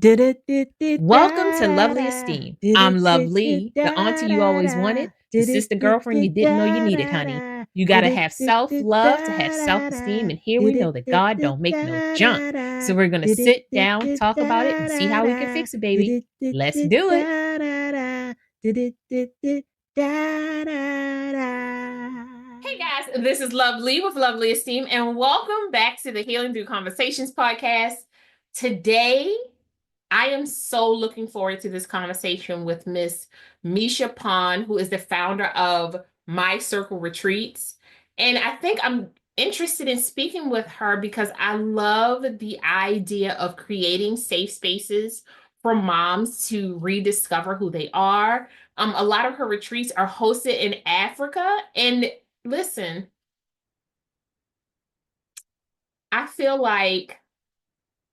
Welcome to Lovely Esteem. I'm Lovely, the auntie you always wanted, the sister girlfriend you didn't know you needed, honey. You got to have self-love to have self-esteem, and here we know that God don't make no junk. So we're going to sit down, talk about it, and see how we can fix it, baby. Let's do it. Hey guys, this is Lovely with Lovely Esteem, and welcome back to the Healing Through Conversations podcast. Today, I am so looking forward to this conversation with Miss Meisha Pon, who is the founder of MyCircle Retreats. And I think I'm interested in speaking with her because I love the idea of creating safe spaces for moms to rediscover who they are. A lot of her retreats are hosted in Africa. And listen, I feel like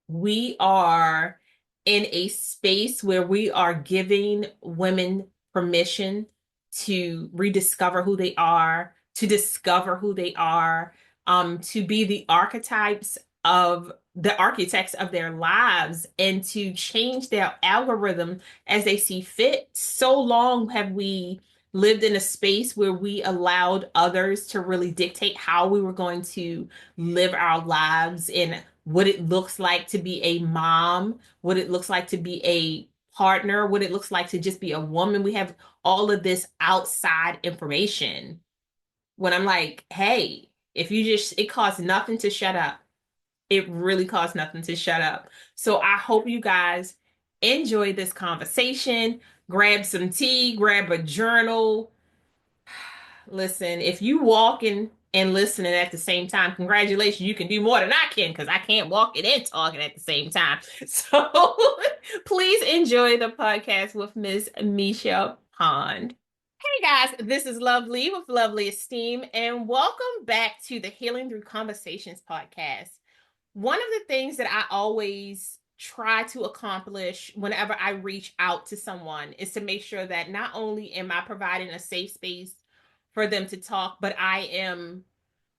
we are in a space where we are giving women permission to rediscover who they are, to discover who they are, to be the architects of their lives, and to change their algorithm as they see fit. So long have we lived in a space where we allowed others to really dictate how we were going to live our lives and what it looks like to be a mom, what it looks like to be a partner, what it looks like to just be a woman. We have all of this outside information. When I'm like, hey, if you just, it costs nothing to shut up. It really costs nothing to shut up. So I hope you guys enjoy this conversation. Grab some tea, grab a journal. Listen, if you walking and listening at the same time, congratulations, you can do more than I can because I can't walking and talking at the same time. So please enjoy the podcast with Miss Meisha Pond. Hey guys, this is Lovely with Lovely Esteem, and welcome back to the Healing Through Conversations podcast. One of the things that I always try to accomplish whenever I reach out to someone is to make sure that not only am I providing a safe space for them to talk, but I am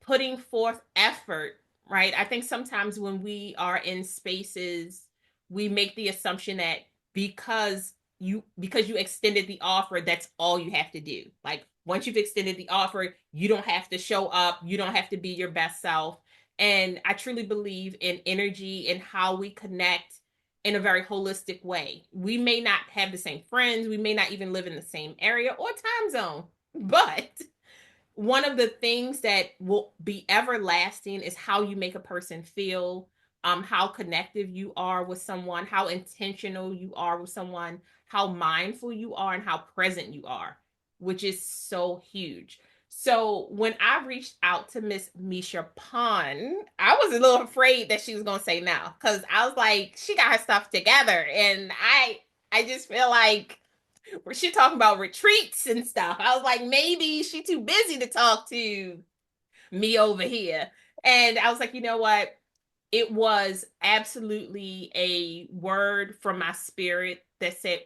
putting forth effort, right? I think sometimes when we are in spaces, we make the assumption that because you extended the offer, that's all you have to do. Like once you've extended the offer, you don't have to show up, you don't have to be your best self. And I truly believe in energy and how we connect in a very holistic way. We may not have the same friends, we may not even live in the same area or time zone, but one of the things that will be everlasting is how you make a person feel, how connective you are with someone, how intentional you are with someone, how mindful you are, and how present you are, which is so huge. So when I reached out to Miss Meisha Pon, I was a little afraid that she was gonna say no, because I was like, she got her stuff together, and I just feel like where she talking about retreats and stuff. I was like, maybe she too busy to talk to me over here. And I was like, you know what? It was absolutely a word from my spirit that said,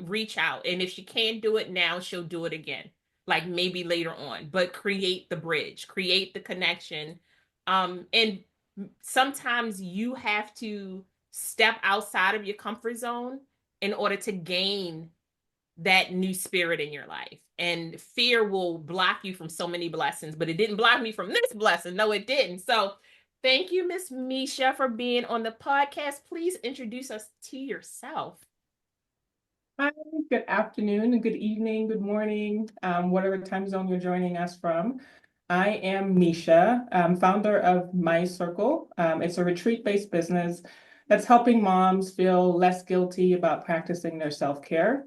reach out. And if she can't do it now, she'll do it again. Like maybe later on, but create the bridge, create the connection. And sometimes you have to step outside of your comfort zone in order to gain that new spirit in your life. And fear will block you from so many blessings, but it didn't block me from this blessing. No, it didn't. So thank you, Miss Meisha, for being on the podcast. Please introduce us to yourself. Hi, good afternoon, good evening, good morning, whatever time zone you're joining us from. I am Meisha, founder of MyCircle. It's a retreat-based business that's helping moms feel less guilty about practicing their self-care.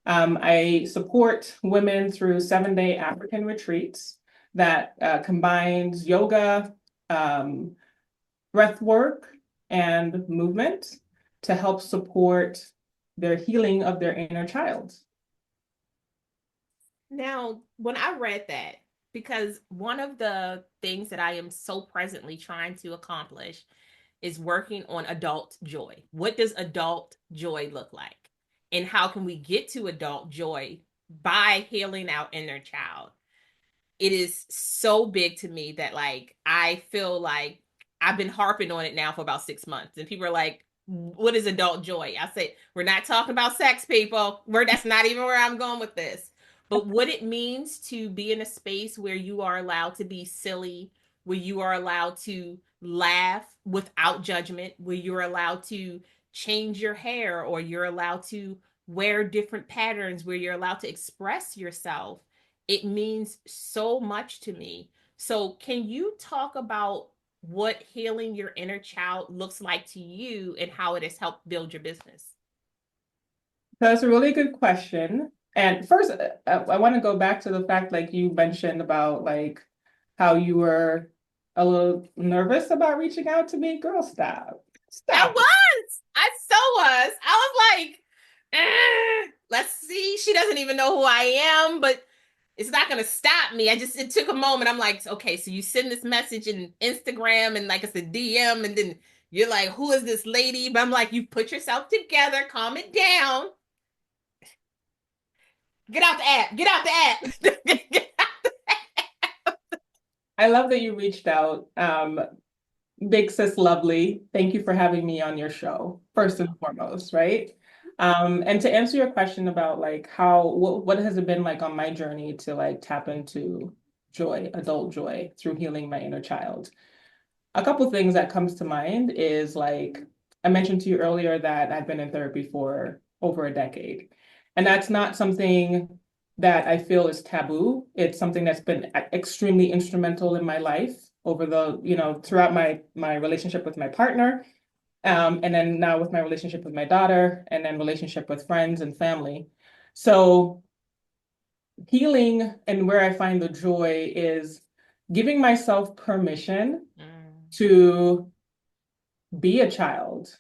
I support women through 7-day African retreats that combines yoga, breath work, and movement to help support their healing of their inner child. Now, when I read that, because one of the things that I am so presently trying to accomplish is working on adult joy. What does adult joy look like? And how can we get to adult joy by healing our inner child? It is so big to me that like I feel like I've been harping on it now for about 6 months. And people are like, what is adult joy? I say we're not talking about sex, people. That's not even where I'm going with this. But what it means to be in a space where you are allowed to be silly, where you are allowed to laugh without judgment, where you're allowed to change your hair or you're allowed to wear different patterns, where you're allowed to express yourself. It means so much to me. So, can you talk about what healing your inner child looks like to you and how it has helped build your business? That's a really good question. And first, I want to go back to the fact, like you mentioned about like how you were a little nervous about reaching out to me. Girl, stop. I Stop it. was. I so was. I was like, let's see. She doesn't even know who I am, but it's not going to stop me. It took a moment. I'm like, okay, so you send this message in Instagram and like it's a DM, and then you're like, who is this lady? But I'm like, you put yourself together, calm it down. Get out the app. Get out the app. I love that you reached out. Big sis lovely. Thank you for having me on your show, first and foremost, right? And to answer your question about like what has it been like on my journey to like tap into joy, adult joy through healing my inner child. A couple things that comes to mind is like I mentioned to you earlier that I've been in therapy for over a decade. And that's not something that I feel is taboo. It's something that's been extremely instrumental in my life over throughout my relationship with my partner, and then now with my relationship with my daughter, and then relationship with friends and family. So healing and where I find the joy is giving myself permission Mm, to be a child,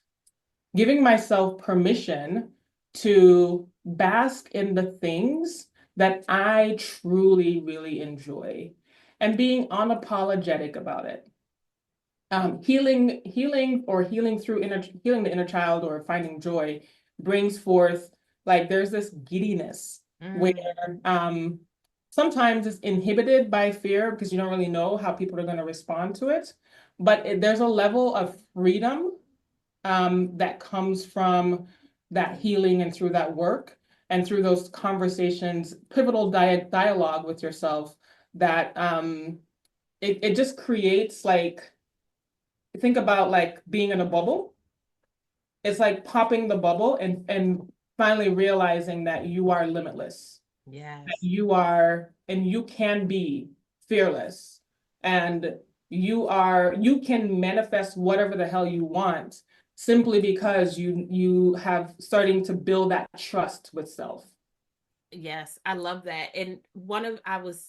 giving myself permission to bask in the things that I truly, really enjoy and being unapologetic about it. Healing through healing the inner child or finding joy brings forth like there's this giddiness where mm, um, sometimes it's inhibited by fear because you don't really know how people are going to respond to it. But there's a level of freedom that comes from that healing and through that work and through those conversations, pivotal dialogue with yourself that it just creates like, think about like being in a bubble. It's like popping the bubble and finally realizing that you are limitless, that yes. you are and you can be fearless, and you can manifest whatever the hell you want simply because you have starting to build that trust with self. Yes, I love that. And I was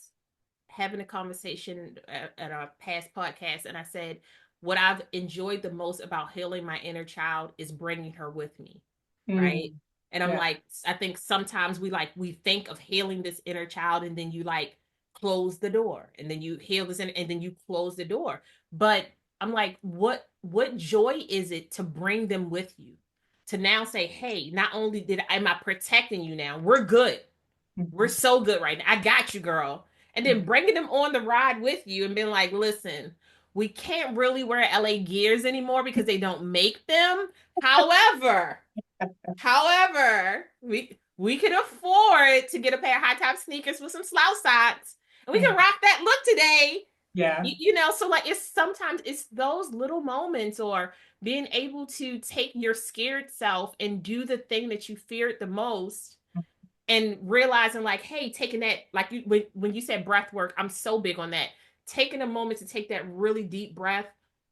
having a conversation at our past podcast, and I said, what I've enjoyed the most about healing my inner child is bringing her with me. Right. Mm, And I'm yeah. like, I think sometimes we think of healing this inner child and then you like close the door and then you heal this and then you close the door. But I'm like, what joy is it to bring them with you? To now say, hey, not only am I protecting you now, we're good. We're Mhm. so good right now. I got you, girl. And then bringing them on the ride with you and being like, listen, we can't really wear LA gears anymore because they don't make them. However, we can afford to get a pair of high top sneakers with some slouch socks, and we can Mhm. rock that look today. Yeah. So like it's those little moments or being able to take your scared self and do the thing that you feared the most and realizing like, hey, taking that, like when you said breath work, I'm so big on that. Taking a moment to take that really deep breath,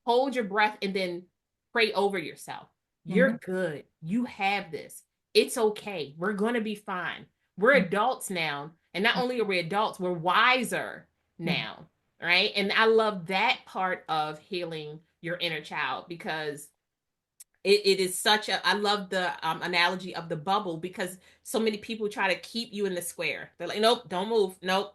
hold your breath, and then pray over yourself. You're Mhm. good. You have this. It's okay. We're gonna be fine. We're adults now, and not only are we adults, we're wiser Mhm. now, right? And I love that part of healing your inner child because it is such a, I love the analogy of the bubble because so many people try to keep you in the square. They're like, nope, don't move, nope,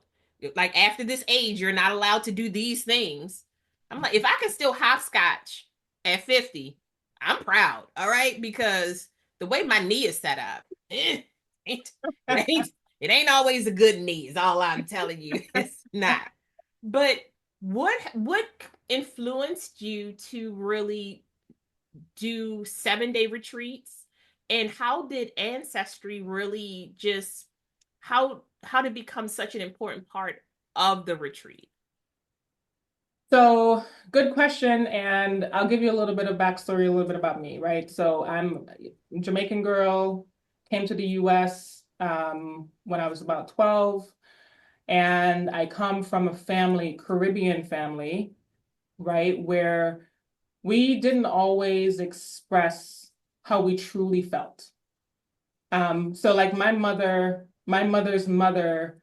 like after this age you're not allowed to do these things. I'm like, if I can still hopscotch at 50, I'm proud. All right, because the way my knee is set up, ain't, it ain't it ain't always a good knee is all I'm telling you. It's not. But what influenced you to really do 7-day retreats. And how did ancestry really just how did it become such an important part of the retreat? So, good question. And I'll give you a little bit of backstory, a little bit about me, right? So, I'm a Jamaican girl, came to the US when I was about 12. And I come from a family, Caribbean family, right, where we didn't always express how we truly felt. So like my mother's mother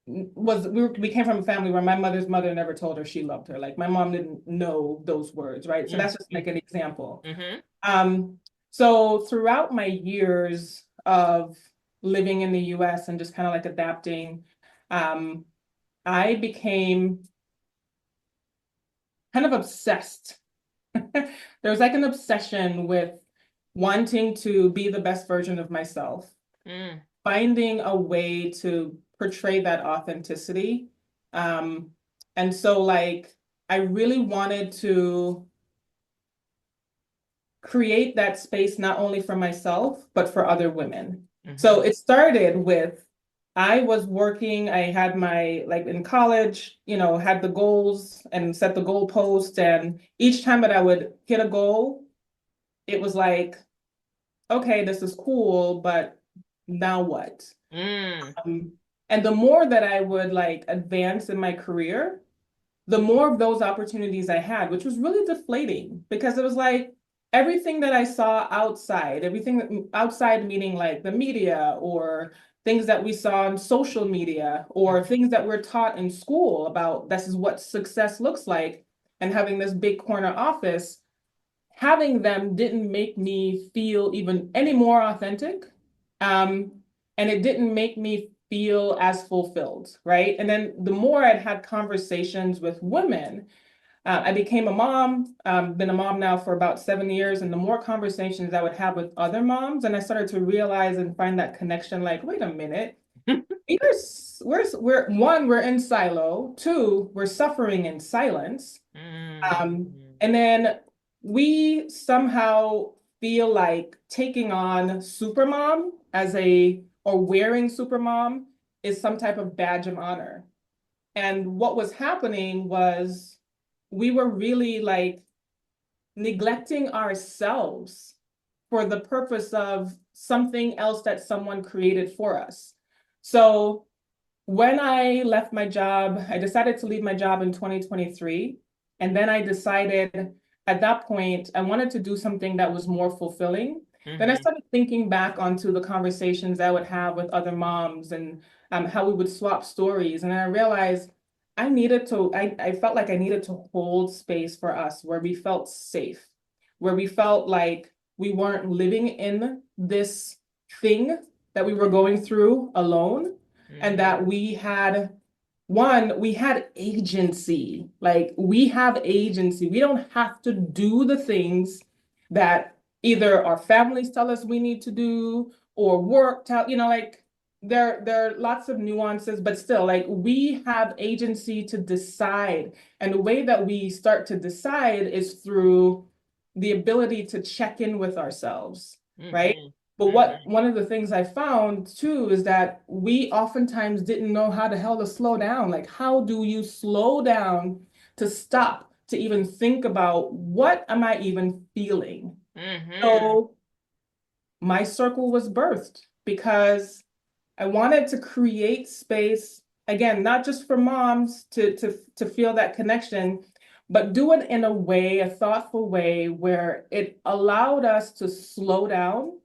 we came from a family where my mother's mother never told her she loved her. Like my mom didn't know those words, right? So that's just like an example. Mm-hmm. Um, so throughout my years of living in the US and just kind of like adapting, um, I became kind of obsessed. There was like an obsession with wanting to be the best version of myself, Mm. finding a way to portray that authenticity. Um, and so like I really wanted to create that space not only for myself, but for other women. Mm-hmm. So it started with I was working, I had my, like in college, had the goals and set the goal post. And each time that I would hit a goal, it was like, okay, this is cool, but now what? Mm. Um, and the more that I would like advance in my career, the more of those opportunities I had, which was really deflating because it was like everything that I saw outside, everything outside meaning like the media or things that we saw on social media or Mm-hmm. things that we're taught in school about this is what success looks like and having this big corner office, having them didn't make me feel even any more authentic. Um, and it didn't make me feel as fulfilled, right? And then the more I'd had conversations with women, I became a mom, been a mom now for about 7 years. And the more conversations I would have with other moms, and I started to realize and find that connection like, wait a minute, we're in silo. Two, we're suffering in silence. Mm-hmm. And then we somehow feel like taking on supermom or wearing supermom is some type of badge of honor. And what was happening was we were really like neglecting ourselves for the purpose of something else that someone created for us. So when I left my job, I decided to leave my job in 2023. And then I decided at that point, I wanted to do something that was more fulfilling. Then I Mm-hmm. started thinking back onto the conversations I would have with other moms and how we would swap stories. And I realized I felt like I needed to hold space for us where we felt safe, where we felt like we weren't living in this thing that we were going through alone and Mm-hmm. that we had agency. Like we have agency. We don't have to do the things that either our families tell us we need to do or work tell, like there are lots of nuances, but still like we have agency to decide. And the way that we start to decide is through the ability to check in with ourselves, right? Mm-hmm. But Mm-hmm. one of the things I found too is that we oftentimes didn't know how the hell to slow down. Like, how do you slow down to stop to even think about what am I even feeling? Mm-hmm. So my circle was birthed because I wanted to create space, again, not just for moms to feel that connection, but do it in a way, a thoughtful way where it allowed us to slow down,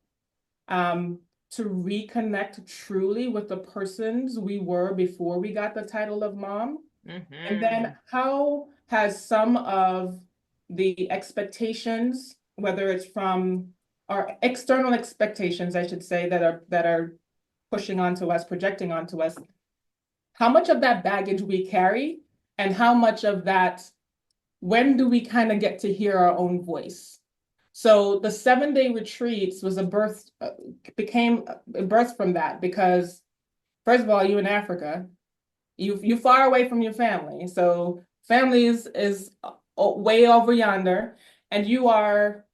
um, to reconnect truly with the persons we were before we got the title of mom. And Mm-hmm. then how has some of the expectations, whether it's from our external expectations, I should say, that are pushing onto us, projecting onto us, how much of that baggage we carry, and how much of that, when do we kind of get to hear our own voice? So the 7-day retreats was became a birth from that because first of all, you in Africa, you far away from your family. So family is way over yonder, and you are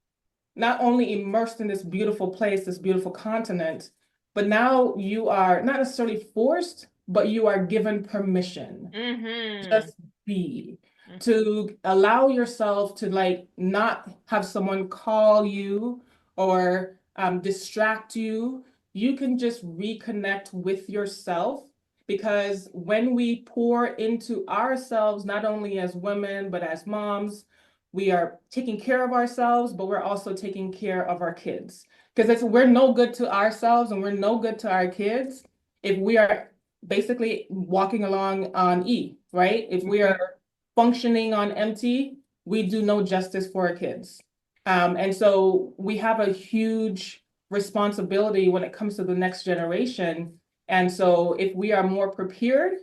not only immersed in this beautiful place, this beautiful continent, but now you are not necessarily forced, but you are given permission. Mm-hmm. Just be, Mm-hmm. to allow yourself to like not have someone call you or distract you. You can just reconnect with yourself, because when we pour into ourselves, not only as women but as moms, we are taking care of ourselves, but we're also taking care of our kids, because it's we're no good to ourselves and we're no good to our kids if we are basically walking along on E, right? If we Mm-hmm. are functioning on empty, we do no justice for our kids. And so we have a huge responsibility when it comes to the next generation. And so if we are more prepared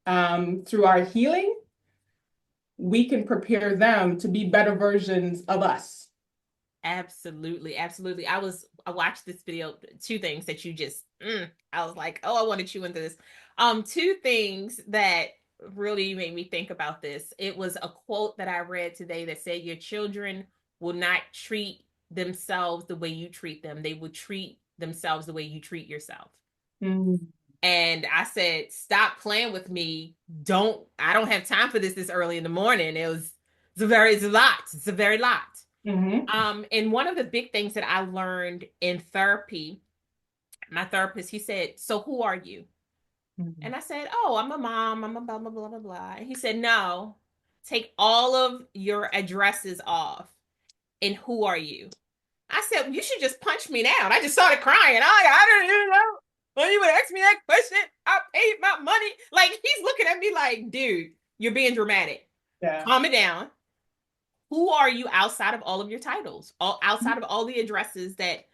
through our healing, we can prepare them to be better versions of us. Absolutely, absolutely. I watched this video, two things that you just I was like, oh, I want to chew into this. Two things that really made me think about this. It was a quote that I read today that said your children will not treat themselves the way you treat them. They will treat themselves the way you treat yourself. Mm. And I said, stop playing with me. I don't have time for this early in the morning. It's a lot. It's a very lot. Mhm. And one of the big things that I learned in therapy, my therapist, he said, so who are you? And Mhm. I said, oh, I'm a mom. I'm a blah, blah, blah, blah, blah. And he said, no, take all of your addresses off. And who are you? I said, you should just punch me now. And I just started crying. I don't even know. When you would ask me that question, I paid my money. Like, he's looking at me like, dude, you're being dramatic. Yeah. Calm it down. Who are you outside of all of your titles, all outside of all the addresses that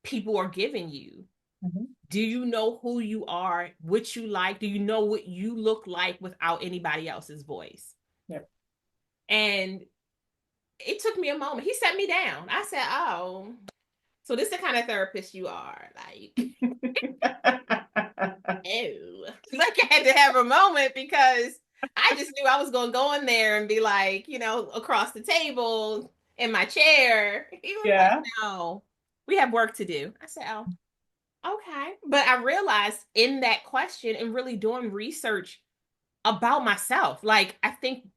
people are giving you? Mhm. Do you know who you are, what you like? Do you know what you look like without anybody else's voice? Yep. And it took me a moment. He set me down. I said, oh, so this is the kind of therapist you are. Like, oh, like I had to have a moment because I just knew I was going to go in there and be like, across the table in my chair. He was like, Yeah. no, we have work to do. I said, oh, okay. But I realized in that question and really doing research about myself, like, I think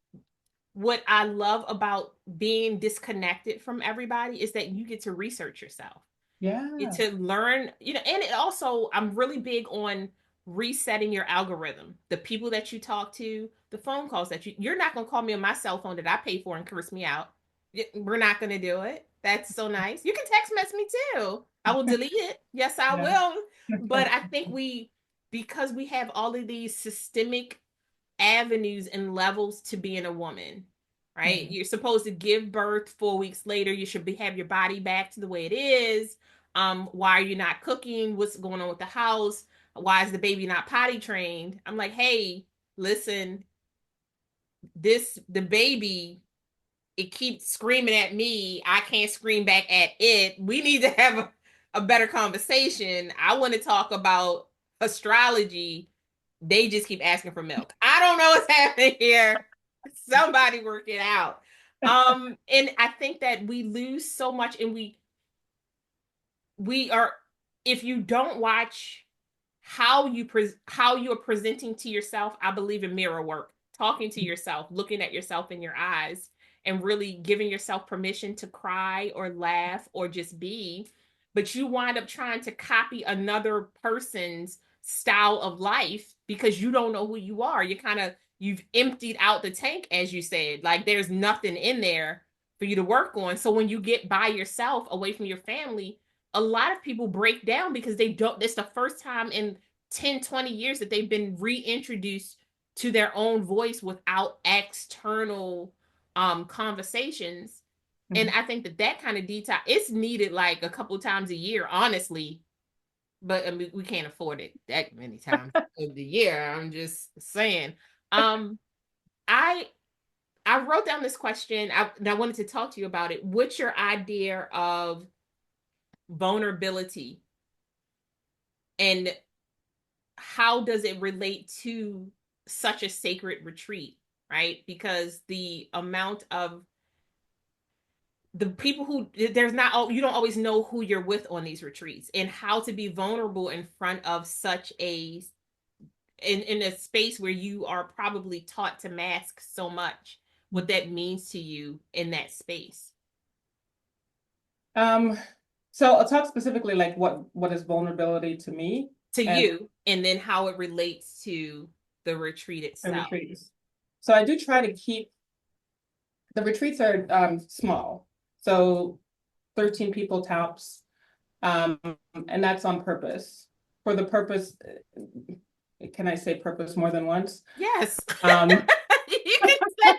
what I love about being disconnected from everybody is that you get to research yourself. Yeah. To learn, and it also, I'm really big on resetting your algorithm. The people that you talk to, the phone calls that you're not going to call me on my cell phone that I pay for and curse me out. We're not going to do it. That's so nice. You can text message me too. I will delete it. Yes, I Yeah. will. But I think because we have all of these systemic avenues and levels to being a woman, right? Mhm. You're supposed to give birth 4 weeks later. You should have your body back to the way it is. Why are you not cooking? What's going on with the house? Why is the baby not potty trained? I'm like, hey, listen, the baby, it keeps screaming at me. I can't scream back at it. We need to have a better conversation. I want to talk about astrology. They just keep asking for milk. I don't know what's happening here. Somebody work it out. And I think that we lose so much, and we are, if you don't watch how you are presenting to yourself. I believe in mirror work, talking to yourself, looking at yourself in your eyes, and really giving yourself permission to cry or laugh or just be. But you wind up trying to copy another person's style of life because you don't know who you are. You've emptied out the tank, as you said. Like, there's nothing in there for you to work on. So when you get by yourself away from your family, a lot of people break down because they don't, it's the first time in 10, 20 years that they've been reintroduced to their own voice without external conversations. And Mhm. I think that kind of detox, it's needed like a couple times a year, honestly. But I mean, we can't afford it that many times of the year. I'm just saying. Um, I I wrote down this question, and I wanted to talk to you about it. What's your idea of vulnerability, and how does it relate to such a sacred retreat, right? Because the people who there's not you don't always know who you're with on these retreats, and how to be vulnerable in front of such a in a space where you are probably taught to mask so much, what that means to you in that space. Um, so I'll talk specifically like what is vulnerability to me To and you, and then how it relates to the retreat the itself. retreats. So I do try to keep the retreats are small. So 13 people tops. Um, and that's on purpose. For the purpose, can I say purpose more than once? Yes. Um, You can say,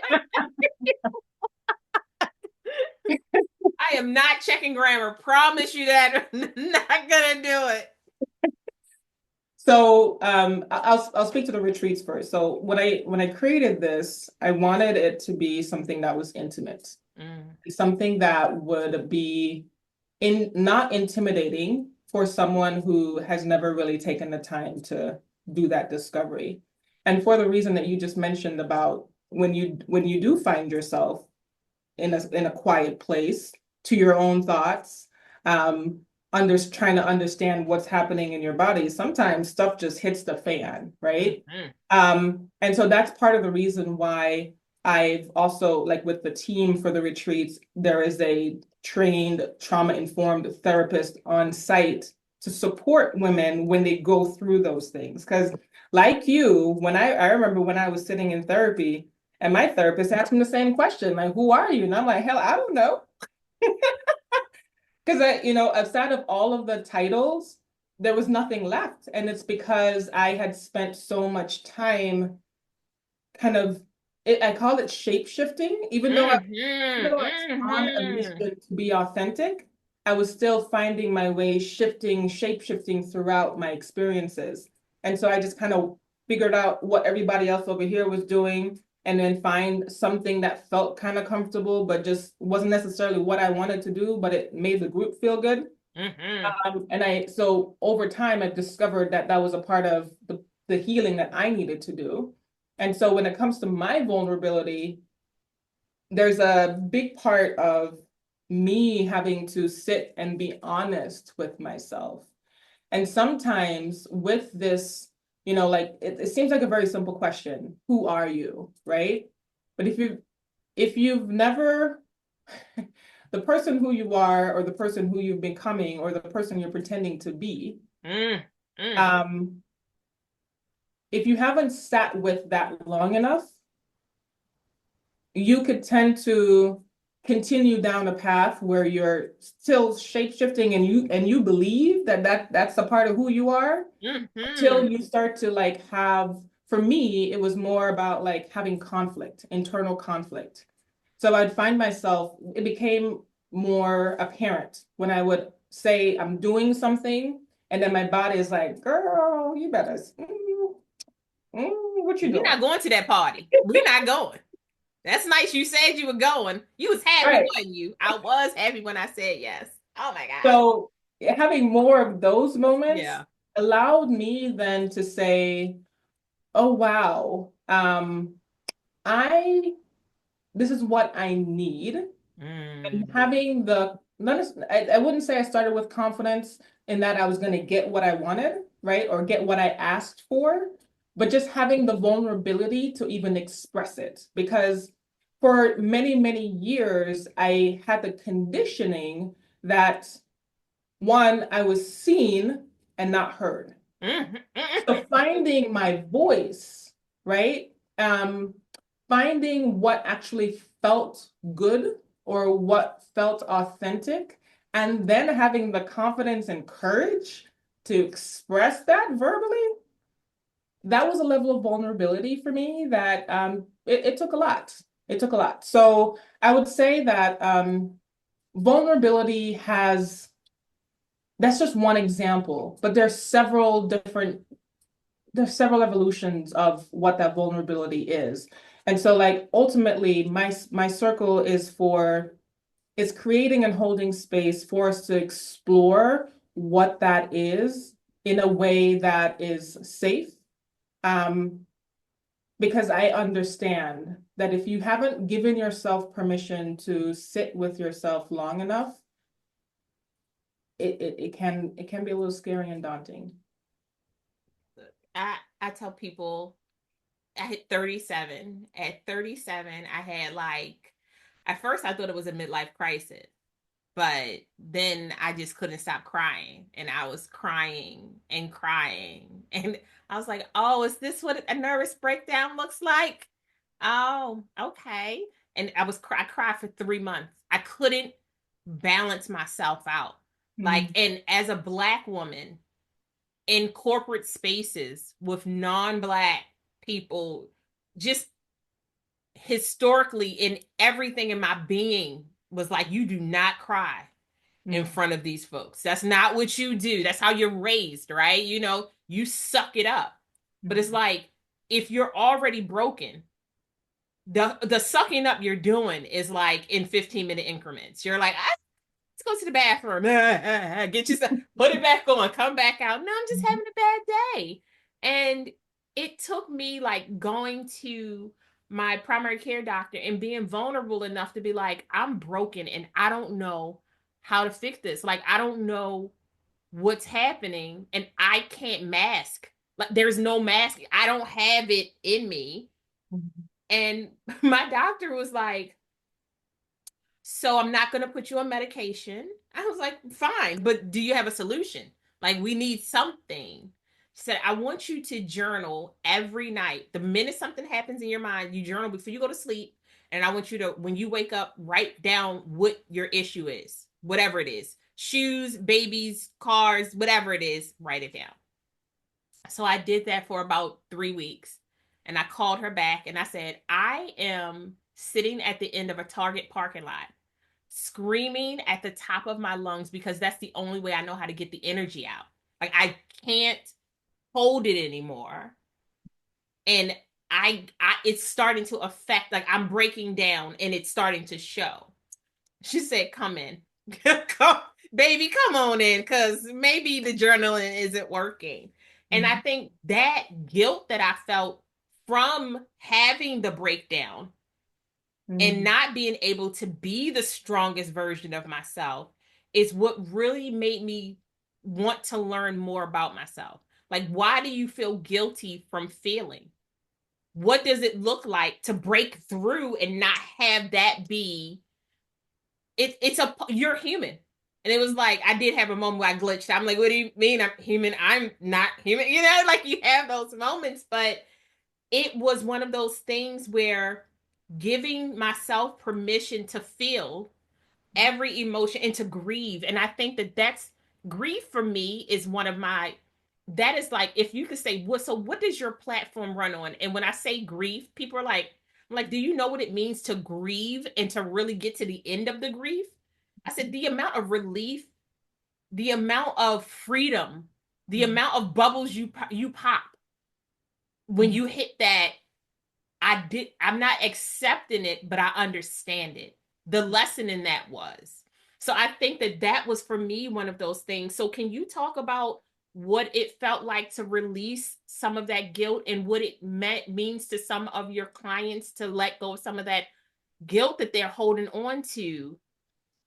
I am not checking grammar. Promise you that. I'm not gonna do it. so I'll speak to the retreats first. So when I created this, I wanted it to be something that was intimate, Mm. something that would be not intimidating for someone who has never really taken the time to do that discovery. And for the reason that you just mentioned about when you do find yourself in a quiet place to your own thoughts, trying to understand what's happening in your body, sometimes stuff just hits the fan, right? Mm-hmm. And so that's part of the reason why I've also, like with the team for the retreats, there is a trained trauma-informed therapist on site to support women when they go through those things. Because like you, I remember when I was sitting in therapy, and my therapist asked me the same question, like, who are you? And I'm like, hell, I don't know. Because aside of all of the titles, there was nothing left. And it's because I had spent so much time kind of, I call it shape shifting, even though I was on a Mm-hmm. mission to be authentic, I was still finding my way shape shifting throughout my experiences. And so I just kind of figured out what everybody else over here was doing and then find something that felt kind of comfortable, but just wasn't necessarily what I wanted to do, but it made the group feel good. Mm-hmm. So over time, I discovered that that was a part of the healing that I needed to do. And so when it comes to my vulnerability, there's a big part of me having to sit and be honest with myself. And sometimes with this, like it seems like a very simple question, who are you, right? But if you've never the person who you are or the person who you've becoming or the person you're pretending to be, Mm-hmm. um, if you haven't sat with that long enough, you could tend to continue down a path where you're still shape shifting and you believe that's a part of who you are Mm-hmm. until you start to like have, for me it was more about like having conflict, internal conflict. So I'd find myself, it became more apparent when I would say I'm doing something and then my body is like, girl, you better, what you We're not doing? going to that party. We're not going. That's nice. You said you were going. You was happy, Right. wasn't you? I was happy when I said yes. Oh my God. So having more of those moments Yeah. allowed me then to say, oh wow, I this is what I need. And Mm. having I wouldn't say I started with confidence in that I was going to get what I wanted, right? Or get what I asked for, but just having the vulnerability to even express it. Because for many, many years, I had the conditioning that one, I was seen and not heard. Mm-hmm. So finding my voice, right? Um, Finding what actually felt good or what felt authentic, and then having the confidence and courage to express that verbally, that was a level of vulnerability for me that it took a lot. It took a lot. So I would say that vulnerability has, that's just one example, but there's several evolutions of what that vulnerability is. And so like ultimately my circle is creating and holding space for us to explore what that is in a way that is safe. Um, because I understand that if you haven't given yourself permission to sit with yourself long enough, it can be a little scary and daunting. I tell people I hit 37. At 37, I had like, at first I thought it was a midlife crisis, but then I just couldn't stop crying. And I was crying and crying. And I was like, oh, is this what a nervous breakdown looks like? Oh, okay. And I cried for 3 months. I couldn't balance myself out. Like, Mm, and as a Black woman in corporate spaces with non-Black people, just historically in everything in my being was like, you do not cry in mm, front of these folks. That's not what you do. That's how you're raised, right? You know, you suck it up. But it's mm, like, if you're already broken, the sucking up you're doing is like in 15-minute increments. You're like, let's go to the bathroom. Get yourself, put it back on, come back out. No, I'm just mm, having a bad day. And it took me like going to my primary care doctor and being vulnerable enough to be like, I'm broken and I don't know how to fix this. Like, I don't know what's happening and I can't mask. Like, there's no mask. I don't have it in me. mm, And my doctor was like, so I'm not going to put you on medication. I was like, fine, but do you have a solution? Like, we need something. She said, I want you to journal every night. The minute something happens in your mind, you journal before you go to sleep. And I want you to, when you wake up, write down what your issue is, whatever it is, shoes, babies, cars, whatever it is, write it down. So I did that for about 3 weeks. And I called her back and I said, I am sitting at the end of a Target parking lot screaming at the top of my lungs because that's the only way I know how to get the energy out. Like, I can't hold it anymore. And I it's starting to affect, like, I'm breaking down and it's starting to show. She said, come in. Come, baby, come on in, because maybe the journaling isn't working. And I mm, think that guilt that I felt from having the breakdown and mm. not being able to be the strongest version of myself is what really made me want to learn more about myself. Like, why do you feel guilty from feeling? What does it look like to break through and not have that be it's a you're human. And it was like I did have a moment where I glitched. I'm like, what do you mean I'm human? I'm not human. You know, like you have those moments, but it was one of those things where giving myself permission to feel every emotion and to grieve. And I think that that's grief for me is one of my that is like if you could say what does your platform run on? And when I say grief, people are like, I'm like, do you know what it means to grieve and to really get to the end of the grief? I said the amount of relief, the amount of freedom, the Mm, amount of bubbles you pop when mm. you hit that. I'm not accepting it, but I understand it. The lesson in that was. So I think that that was for me one of those things. So can you talk about what it felt like to release some of that guilt and what it means to some of your clients to let go of some of that guilt that they're holding on to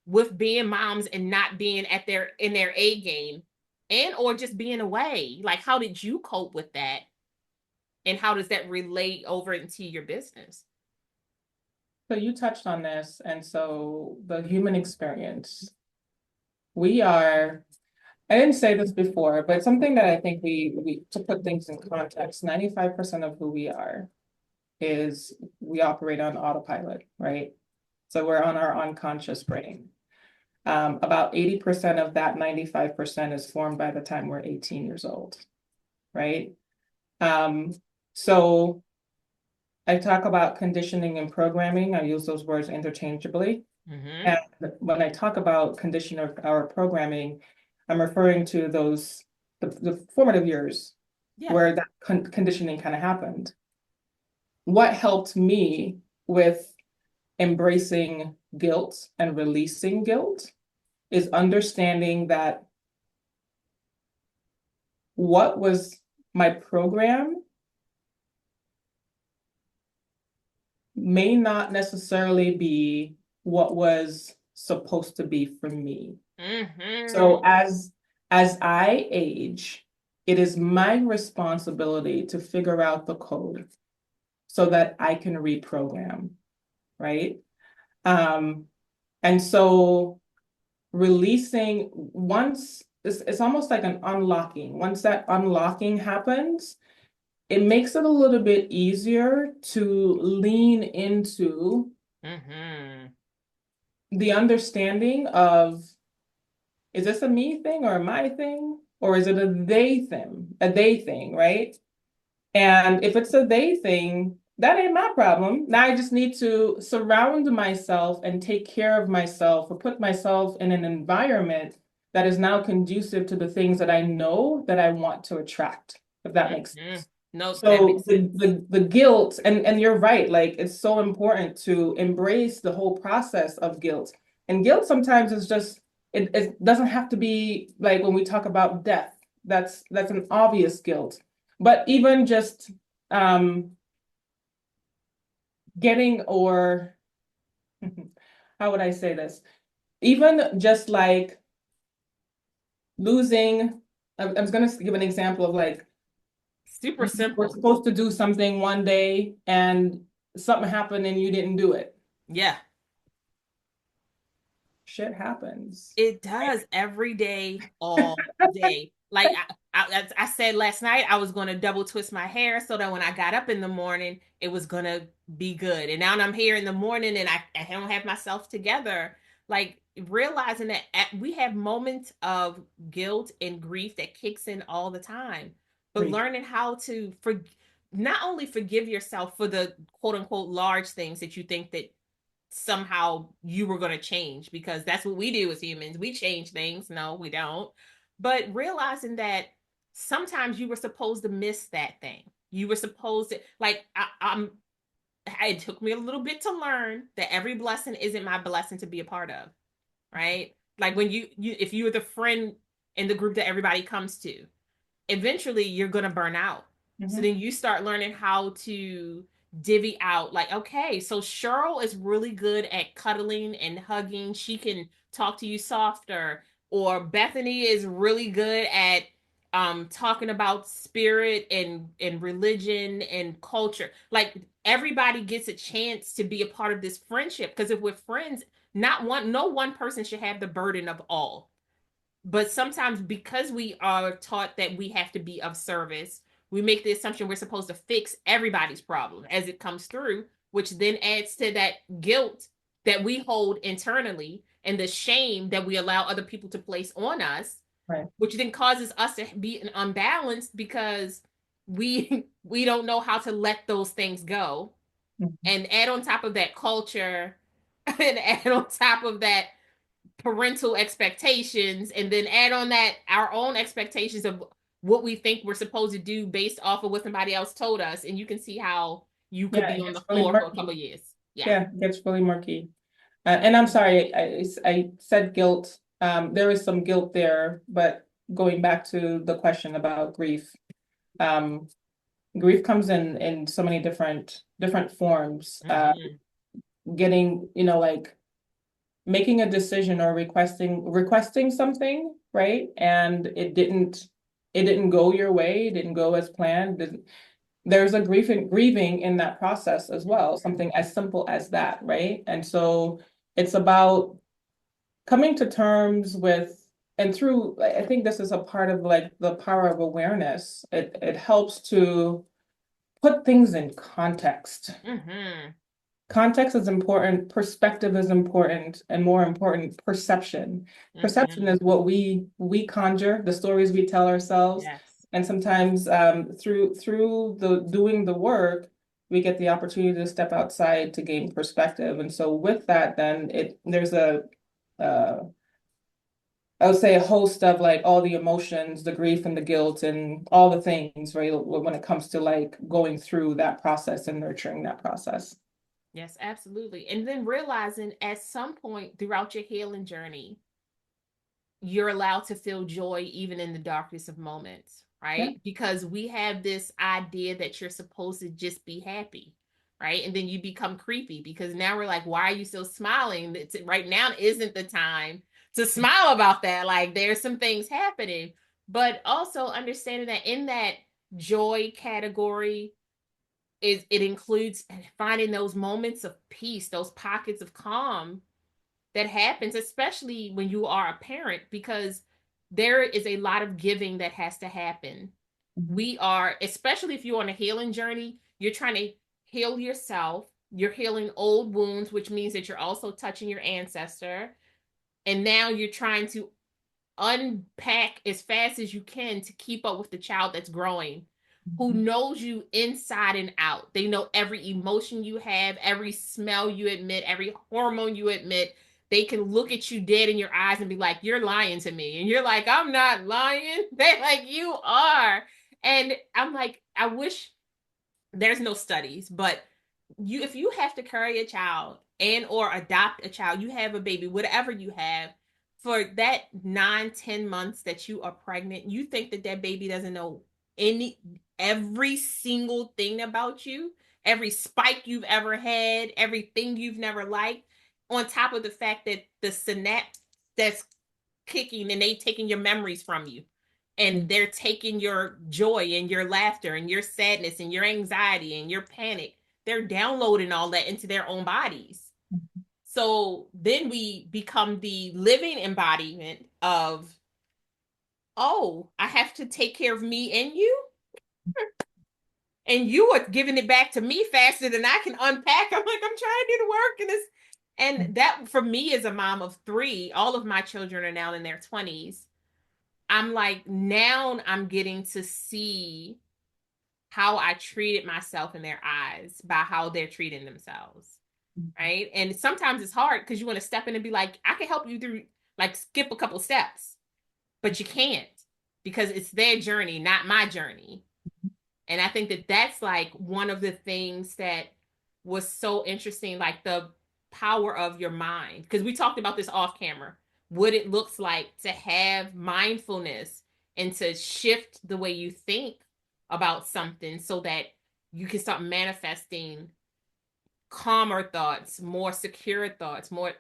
with being moms and not being at their in their A game and or just being away? Like, how did you cope with that? And how does that relate over into your business? So you touched on this, and so the human experience. We are, I didn't say this before, but something that I think we to put things in context, 95% of who we are is we operate on autopilot, right? So we're on our unconscious brain. About 80% of that 95% is formed by the time we're 18 years old, right? Um, so I talk about conditioning and programming. I use those words interchangeably. Mm-hmm. And when I talk about condition or programming, I'm referring to the formative years Yeah. where that conditioning kind of happened. What helped me with embracing guilt and releasing guilt is understanding that what was my program may not necessarily be what was supposed to be for me. Mm-hmm. So as I age, it is my responsibility to figure out the code so that I can reprogram, right? Um, and so releasing once it's almost like an unlocking. Once that unlocking happens, it makes it a little bit easier to lean into Mm-hmm. the understanding of, is this a me thing or a my thing? Or is it a they thing, right? And if it's a they thing, that ain't my problem. Now I just need to surround myself and take care of myself or put myself in an environment that is now conducive to the things that I know that I want to attract, if that makes Mm-hmm. sense. Nope, that So makes sense. the guilt, and you're right, like it's so important to embrace the whole process of guilt. And guilt sometimes is just it doesn't have to be like when we talk about death. That's an obvious guilt. But even just um getting or how would I say this? Even just like losing, I was gonna give an example of like Super you were simple. supposed to do something one day and something happened and you didn't do it. Yeah. Shit happens. It does every day, all day. Like I said last night, I was going to double twist my hair so that when I got up in the morning, it was going to be good. And now I'm here in the morning and I don't have myself together. Like realizing that we have moments of guilt and grief that kicks in all the time, but Right. learning how to not only forgive yourself for the quote unquote large things that you think that somehow you were going to change, because that's what we do as humans. We change things. No, we don't. But realizing that sometimes you were supposed to miss that thing. You were supposed to, like, it took me a little bit to learn that every blessing isn't my blessing to be a part of, right? Like when if you were the friend in the group that everybody comes to, eventually you're going to burn out. So Mhm. then you start learning how to divvy out, like, okay, so Cheryl is really good at cuddling and hugging. She can talk to you softer. Or Bethany is really good at talking about spirit and religion and culture. Like everybody gets a chance to be a part of this friendship, because if we're friends, not one no one person should have the burden of all. But sometimes because we are taught that we have to be of service, we make the assumption we're supposed to fix everybody's problem as it comes through, which then adds to that guilt that we hold internally and the shame that we allow other people to place on us, Right. which then causes us to be unbalanced because we don't know how to let those things go. Mhm. And add on top of that culture and add on top of that parental expectations, and then add on that our own expectations of what we think we're supposed to do based off of what somebody else told us, and you can see how you could Yeah, be it on the gets really floor for a couple murky. of years. Yeah. Yeah, it gets really murky. And I'm sorry, I said guilt. There is some guilt there, but going back to the question about grief, um, grief comes in so many different forms. Mm-hmm. Getting, like making a decision or requesting something, right? And it didn't go your way, it didn't go as planned. There's a grieving in that process as well, Mm-hmm. something as simple as that, right? And so it's about coming to terms with, and through, I think this is a part of like the power of awareness. It helps to put things in context. Mm-hmm. Context is important, perspective is important, and more important, perception. Perception Mm-hmm. is what we conjure, the stories we tell ourselves, Yes. and sometimes through the doing the work, we get the opportunity to step outside to gain perspective. And so with that, then there's a uh, I would say a host of like all the emotions, the grief and the guilt and all the things, right? When it comes to like going through that process and nurturing that process. Yes, absolutely. And then realizing at some point throughout your healing journey, you're allowed to feel joy even in the darkest of moments, Yeah. right? Because we have this idea that you're supposed to just be happy, right? And then you become creepy because now we're like, why are you still smiling? Right now isn't the time to smile about that. Like there's some things happening, but also understanding that in that joy category is it includes finding those moments of peace, those pockets of calm that happens, especially when you are a parent, because there is a lot of giving that has to happen. We are, especially if you're on a healing journey, you're trying to heal yourself. You're healing old wounds, which means that you're also touching your ancestor. And now you're trying to unpack as fast as you can to keep up with the child that's growing, who knows you inside and out. They know every emotion you have, every smell you admit, every hormone you admit. They can look at you dead in your eyes and be like, "You're lying to me." And you're like, "I'm not lying." They're like, "You are." And I'm like, I wish there's no studies, but you if you have to carry a child and or adopt a child, you have a baby, whatever you have, for that 9, 10 months that you are pregnant, you think that that baby doesn't know any every single thing about you, every spike you've ever had, everything you've never liked, on top of the fact that the synapse that's kicking and they taking your memories from you, and they're taking your joy and your laughter and your sadness and your anxiety and your panic. They're downloading all that into their own bodies. So then we become the living embodiment of, oh, I have to take care of me and you, and you are giving it back to me faster than I can unpack. I'm like, I'm trying to do the work, and that for me as a mom of three, all of my children are now in their 20s. I'm like, now I'm getting to see how I treated myself in their eyes by how they're treating themselves. Right. And sometimes it's hard because you want to step in and be like, I can help you through, like, skip a couple steps, but you can't because it's their journey, not my journey. And I think that that's like one of the things that was so interesting, like the power of your mind. Because we talked about this off camera, what it looks like to have mindfulness and to shift the way you think about something so that you can start manifesting calmer thoughts, more secure thoughts, more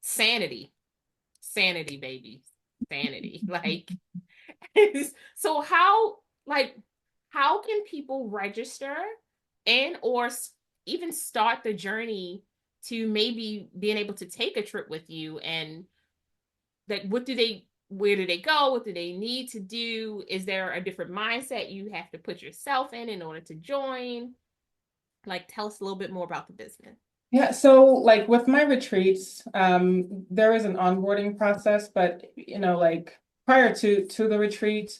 sanity. Sanity, baby. Sanity. Like, so like, how can people register and or even start the journey to maybe being able to take a trip with you? And like, where do they go? What do they need to do? Is there a different mindset you have to put yourself in order to join? Like, tell us a little bit more about the business. Yeah, so like with my retreats, there is an onboarding process, but like prior to the retreats,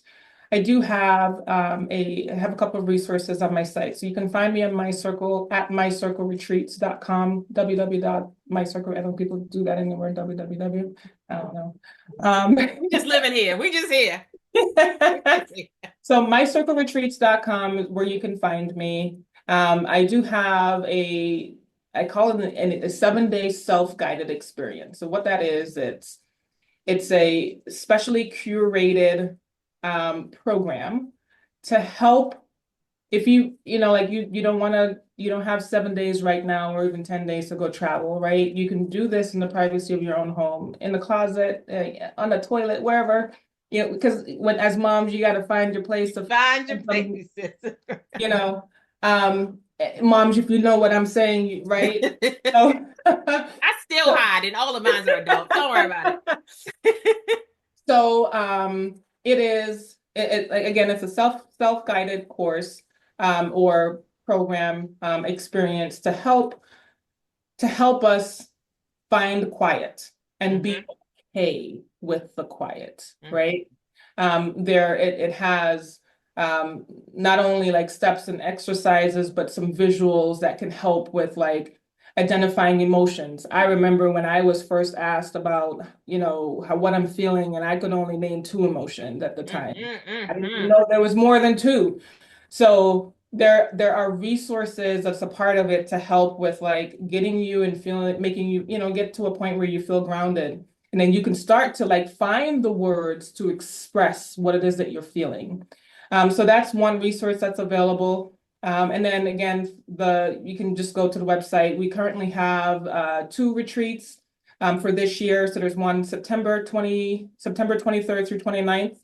I do have I have a couple of resources on my site. So you can find me on MyCircle at mycircleretreats.com, www.mycircle. I don't know, people do that anywhere, www. I don't know. We just living here. We just here. So mycircleretreats.com is where you can find me. I do have I call it a 7-day self-guided experience. So what that is, it's a specially curated program to help if like you don't have 7 days right now or even 10 days to go travel, right? You can do this in the privacy of your own home, in the closet, on the toilet, wherever. Because as moms, you got to find your place to Find your places. Moms, if you know what I'm saying, right? So, I still hide, and all of mine are adults. Don't worry about it. so it is like, again, it's a self-guided course or program experience to help us find quiet and be okay with the quiet, right? It has not only like steps and exercises, but some visuals that can help with like identifying emotions. I remember when I was first asked about, what I'm feeling, and I could only name 2 emotions at the time. I didn't even know there was more than 2. So there are resources that's a part of it to help with like getting you and feeling, making you, get to a point where you feel grounded. And then you can start to like find the words to express what it is that you're feeling. So that's one resource that's available. And then again, you can just go to the website. We currently have 2 retreats for this year. So there's one September 23rd through 29th.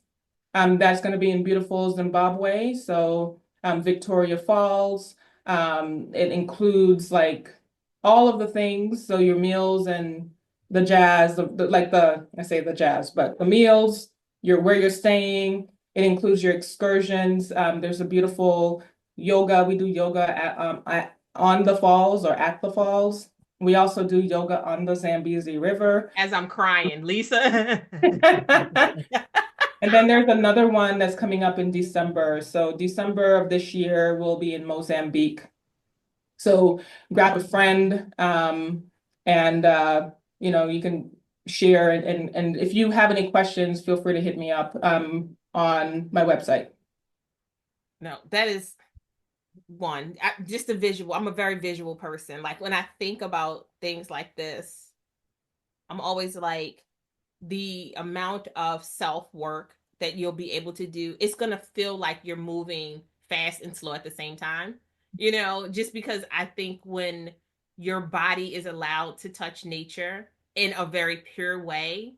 That's going to be in beautiful Zimbabwe. So Victoria Falls. It includes like all of the things. So your meals and the jazz, I say the jazz, but the meals, where you're staying. It includes your excursions. There's a beautiful yoga. We do yoga on the falls or at the falls. We also do yoga on the Zambezi River. As I'm crying, Lisa. And then there's another one that's coming up in December. So December of this year, we'll be in Mozambique. So grab a friend, and you can share, and if you have any questions, feel free to hit me up on my website. No, that is just a visual. I'm a very visual person. Like when I think about things like this, I'm always like, the amount of self work that you'll be able to do, it's going to feel like you're moving fast and slow at the same time. Just because I think when your body is allowed to touch nature in a very pure way,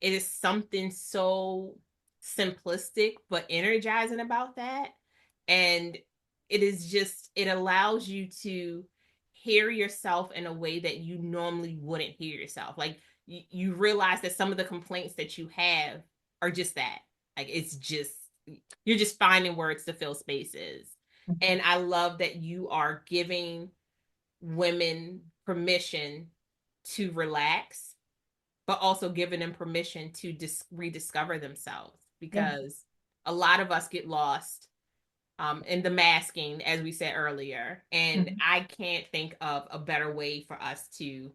it is something so simplistic but energizing about that. And it allows you to hear yourself in a way that you normally wouldn't hear yourself. Like you realize that some of the complaints that you have are just that. Like it's just, you're just finding words to fill spaces. And I love that you are giving women permission to relax, but also giving them permission to rediscover themselves, Yeah. because a lot of us get lost in the masking, as we said earlier. And Mhm. I can't think of a better way for us to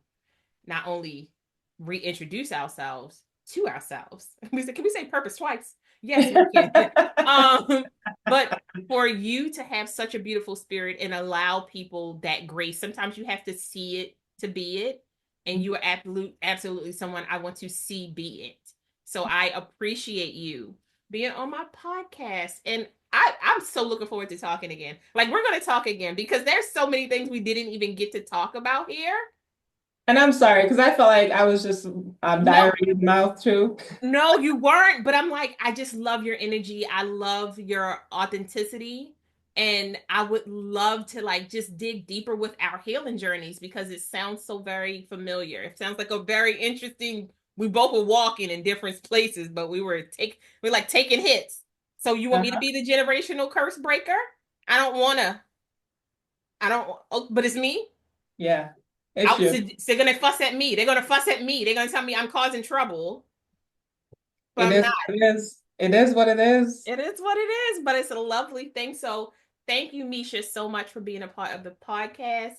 not only reintroduce ourselves to ourselves. Can we say purpose twice? Yes, we can. But for you to have such a beautiful spirit and allow people that grace, sometimes you have to see it to be it. And you are absolutely someone I want to see be it. So I appreciate you being on my podcast. And I'm so looking forward to talking again. Like we're going to talk again because there's so many things we didn't even get to talk about here. And I'm sorry, because I felt like I was just No, diary mouth too. no, you weren't. But I'm like, I just love your energy. I love your authenticity. And I would love to like just dig deeper with our healing journeys because it sounds so very familiar. It sounds like a very interesting. We both were walking in different places, but we're like taking hits. So you want me to Uh-huh. be the generational curse breaker? I don't wanna. I don't. Oh, but it's me. Yeah, it's So you. they're gonna fuss at me. They're gonna fuss at me. They're gonna tell me I'm causing trouble, but It I'm is not. what it is. It is what it is. It is what it is, but it's a lovely thing. So thank you, Meisha, so much for being a part of the podcast.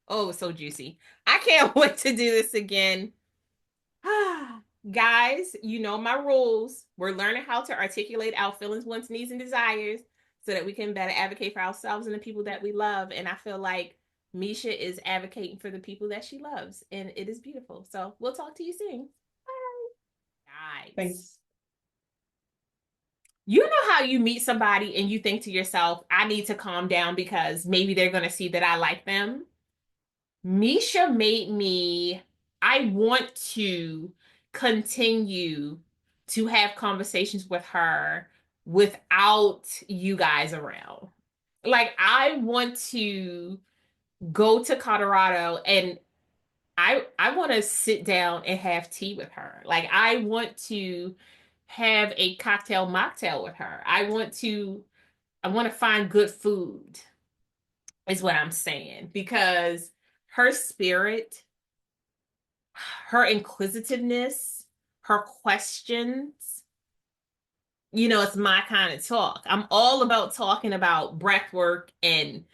Oh, so juicy. I can't wait to do this again. Guys, you know my rules. We're learning how to articulate our feelings, wants, needs, and desires so that we can better advocate for ourselves and the people that we love. And I feel like Meisha is advocating for the people that she loves, and it is beautiful. So we'll talk to you soon. Bye. Guys. Thanks. You know how you meet somebody and you think to yourself, I need to calm down because maybe they're going to see that I like them? Meisha made me, I want to continue to have conversations with her without you guys around. Like, I want to go to Colorado and I want to sit down and have tea with her. Like, I want to have a cocktail mocktail with her. I want to find good food is what I'm saying, because her spirit, her inquisitiveness, her questions, it's my kind of talk. I'm all about talking about breath work and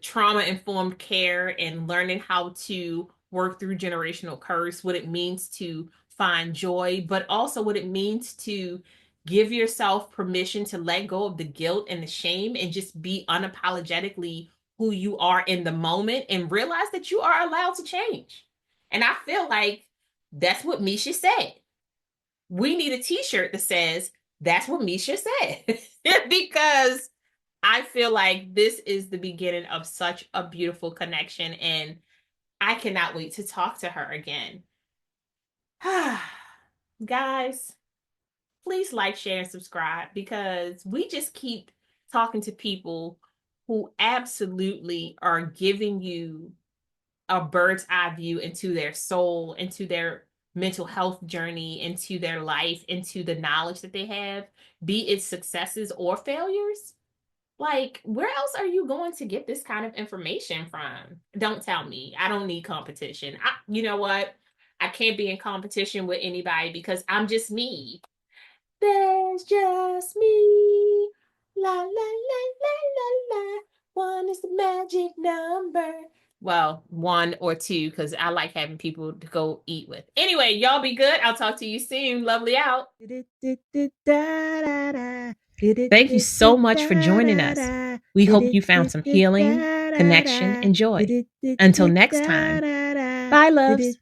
trauma informed care and learning how to work through generational curse, what it means to find joy, but also what it means to give yourself permission to let go of the guilt and the shame and just be unapologetically who you are in the moment and realize that you are allowed to change. And I feel like that's what Meisha said. We need a t-shirt that says, that's what Meisha said. Because I feel like this is the beginning of such a beautiful connection, and I cannot wait to talk to her again. Guys, please like, share, and subscribe because we just keep talking to people who absolutely are giving you a bird's eye view into their soul, into their mental health journey, into their life, into the knowledge that they have, be it successes or failures. Like, where else are you going to get this kind of information from? Don't tell me. I don't need competition. You know what? I can't be in competition with anybody because I'm just me. There's just me. La la la la la la. One is the magic number. Well, one or two, because I like having people to go eat with. Anyway, y'all be good. I'll talk to you soon. Lovely out. Thank you so much for joining us. We hope you found some healing, connection, and joy. Until next time, bye, loves.